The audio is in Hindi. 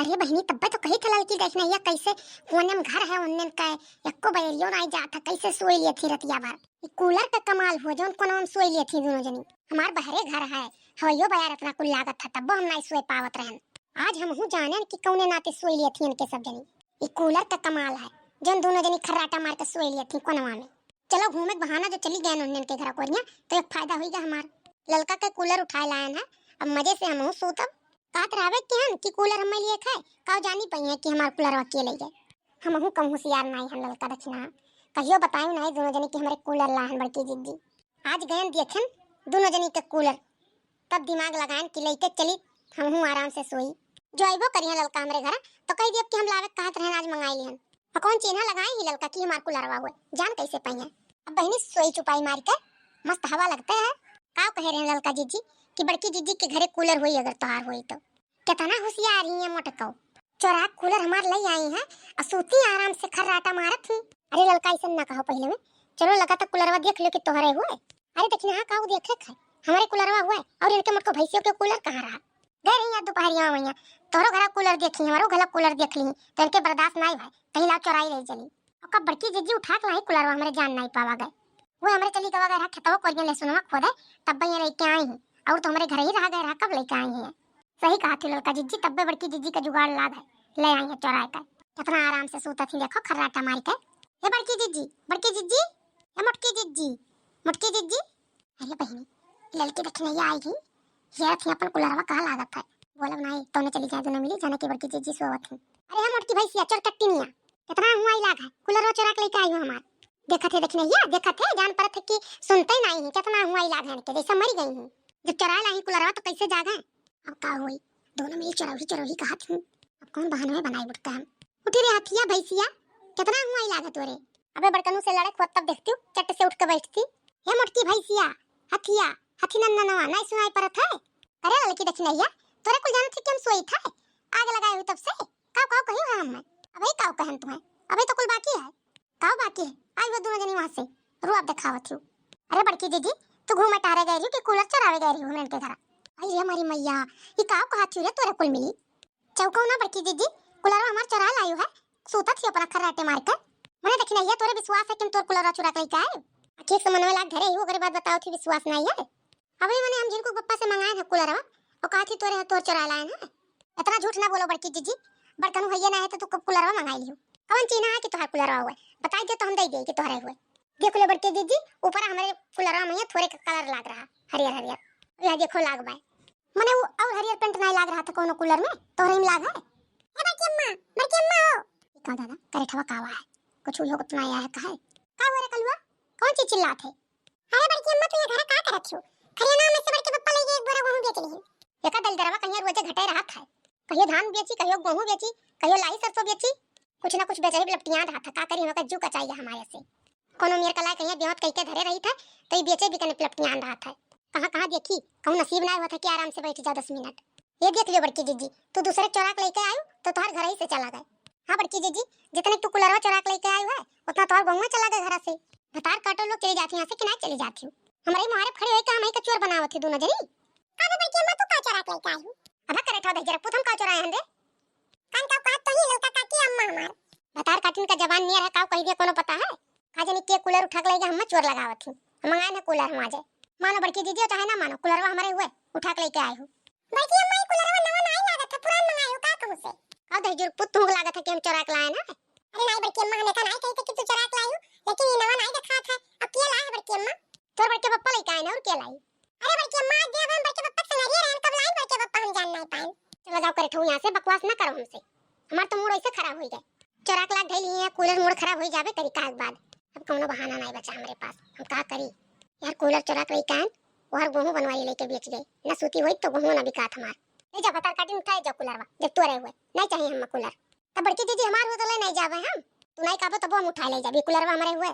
अरे बहनी तब्बे तो कही था लड़की देखना या कैसे कोने में घर है उन्ने का एको बयरियो नहीं जाता कैसे सोई लिए थी रतिया भर। ये कूलर का कमाल हो जोन कोना में सोई लिए थी दोनों जनी। हमार बहरे घर है हवैयो बयार इतना कुल लागत था तब हम नहीं सोए पावत रहन। आज हम हूं जाने कि कौने नाते सोई लिए थी इनके सब जनी। ये कूलर का कमाल है जोन दोनों जनी खर्राटा मार के सोई लिए थी कोनवा में। चलो घूमे बहाना जो चली गए उन्ने के घर कोरिया तो एक फायदा होगा हमार। ललका के कूलर उठाए लायन है अब मजे से हम सोतब कात रावे केहन कि कूलर हम लिए खाए काव जानी पई है कि हमार कूलर के ले गए। हम हूं कम होशियार नहीं हम ललका दक्षिणा कहियो बताऊं नहीं दोनों जनी कि हमारे कूलर लाहन बड़की जिद्दी। आज गए देखें दोनों जनी के कूलर तब दिमाग लगाएं कि लेके चली हम हूं आराम से सोई जो आइबो करिए ललका हमरे घर तो कह दिए कि हम लावे कहत रहन आज मंगाई लिहन। कौन चिन्ह लगाए ही ललका कि हमार कूलरवा हुए जान कैसे पई है। अब बहनी सोई चुपाई मार के मस्त हवा लगता है काव कह रहे हैं ललका जीजी कि बड़की जीजी के घरे कूलर हुई अगर तोहार हुई तो कितना होशियार ही है मोटको चोरा कूलर हमार ले आई है असुती आराम से खर्राटा मारत हूं। अरे ललका ऐसा ना कहो पहले में चलो लगा तक कूलरवा देख लो कि तोहरे हुए। अरे देखना हां काऊ देखे है हमारे कूलरवा हुए और इनके मोटको भैंसियों के कूलर कहां रहा गए रही है दोपहरिया में तोरो घर कूलर देखी हमारो घर कूलर देख ली तो इनके बर्दाश्त नहीं भाई कहीं ला चोराई रही चली और कब बड़की जीजी उठा के लाई कूलरवा हमारे जान नहीं पावा गए वो हमारे चली गवा गए खेतवा कोरिया ले सुनवा खोदे तब ये लेके आई हैं और तो हमारे घर ही रह गए कब लेके आई हैं। सही कहा थी लड़का जीजी तब्बे बड़की जीजी का जुगाड़ लाद है ले आई है चौराहे का कितना आराम से सोता थी देखो खर्राटा मार के। ये बड़की जीजी ये मोटकी जीजी अरे बहनी लड़की देखने ये आएगी ये थी अपन कुलरवा कहा लागत है बोला नहीं तो चली जाए दोनों मिली जाने की बड़की जीजी सोवत थी। अरे हम मोटकी भैंसिया चोर टट्टी निया कितना हुआ इलाज है कुलरवा चोरा के लेके आई हूं हमार देखा थे देखने ये देखा थे जान पर थे कि सुनते नहीं है कितना हुआ इलाज है के जैसे मरी गई हूं जब चोरा लाई कुलरवा तो कैसे जागे। अब का हुई दोनों मिली चोरही कहा थी अब कौन बहाना में बनाई बुटका हम उठी रे हथिया भैंसिया कितना हुआ इलाज है तोरे। अबे बड़कनू से लड़े खोद तब देखती हूं चट से उठ के बैठती हे मोटकी भैंसिया हथिया हथी नन्ना नवा नहीं सुनाई परत है। अरे लड़की देखनैया तोरे को जाने थे कि हम सोई था आग लगाए हुई तब से काव काव कहियो है हम अबे काव कहन तुम्हें अबे तो कुल बाकी है काव बाकी है आज वो दोनों जनी वहां से रुआब दिखावत हूं। अरे बड़की दीदी तू घूमे टारे गई कि कूलर चरावे गई हूं के घर। अरे हमारी मैया ये काव कहा थी रे तोरे कुल मिली चौको ना बड़की दीदी कूलर हमार चरा लायू है सोता थी अपना खर्राटे मार कर मने देखनैया तोरे विश्वास है कि तोर कूलर चुरा के लेके आए ठीक से मनवे लाग घरे ही ओकरे बाद बताओ थी विश्वास नहीं है। अबे मैंने हम जिनको पप्पा से मंगाए है कूलरवा और कहा थी तोरे तोर चुरा लाए ना इतना झूठ ना बोलो बड़की जीजी बड़कन भैया ना है तो तू कब कूलरवा मंगाई लियो कौन चीना है कि तोहार कूलरवा हुआ बता दे तो हम दे दे कि तोहरे हुए। देख लो बड़की जीजी ऊपर हमारे कूलरवा में थोड़े का कलर लाग रहा हरियर हरियर यह देखो लाग बाय मने वो और हरियर पेंट नहीं लाग रहा था कोनो कूलर में तोहरे में लाग है। ए बड़की अम्मा हो का दादा करे ठवा कावा है कुछ लोग उतना आया है कहे का हो रे कलवा कौन सी चिल्लात है। अरे बड़की अम्मा तू ये घर का करत हो खरियाना में से बड़के पप्पा ले गए एक बोरा गेहूं बेच ली एका दल दरवा कहियो रोजे घटे रहा था कहियो धान बेची कहियो गेहूं बेची कहियो लाई सरसों बेची कुछ ना कुछ बेचे लपटियां रहा था का करी होगा जू का चाहिए हमारे से कोनो मेर कला कहियो देवत कह के धरे रही था तो ये बेचे भी कने लपटियां रहा था कहां देखी कहूं नसीब ना हुआ था कि आराम से बैठ जा 10 मिनट। ये देख लियो बड़की जीजी तू दूसरे चोरा के लेके आयो तो तोहर घर ही से चला गए। हां बड़की जीजी जितने तू कुलरवा चोरा के लेके आयो है उतना तोहर बहुआ चला गए घर से भतार काटो लोग चली जाती यहां से कि ना चली जाती हूं हमारे मारे खड़े होए का हम का चोर बनावत थी दोनों जनी। अबे बड़की अम्मा तू का चोरा के लेके आयो अबे करे ठा जरा पुथम का चोरा है रे कान का बात तो ही ललका काकी अम्मा हमार भतार काटिन का जवान नियर है का कह दे कोनो पता है का जनी के कूलर उठा के ले गए हम चोर लगावत थी मंगाए ना कूलर हम आ जाए मानो बड़की दीदी चाहे ना मानो कूलरवा हमारे हुए उठा के लेके आए हो। बड़की अम्मा ये कूलरवा नवा नहीं लागत था पुरान मंगाए हो का कहू से का दे जुर पुत तुम लागत है कि हम चोरा के लाए ना। अरे नहीं बड़की अम्मा हमें का नहीं कही कि तू चोरा के लाई हो लेकिन ये नवा नहीं दिखा था अब के लाए बड़की अम्मा तोर बड़के पप्पा लेके आए ना और के लाई। अरे बड़की अम्मा दे हम बड़के पप्पा से नहीं रहन कब लाई बड़के पप्पा हम जान नहीं पाए चलो जाओ करे ठो यहां से बकवास ना करो हमसे हमार तो मूड ऐसे खराब हो गए चोरा के लाग ढैली है कूलर मूड खराब हो जावे तरीका के बाद अब कोनो बहाना नहीं बचा हमारे पास हम का करी यार कूलर चोरा के लेके आए और गेहूं बनवाई लेके बेच गए ना सूती हुई तो गेहूं ना बिकात हमार ले जा बता काटी उठाए जा कूलरवा जब तोरे हुए नहीं चाहिए हम कूलर तब बड़की दीदी हमार हो तो ले नहीं जावे हम तू नहीं काबो तब हम उठा ले जाबी कूलरवा हमारे हुए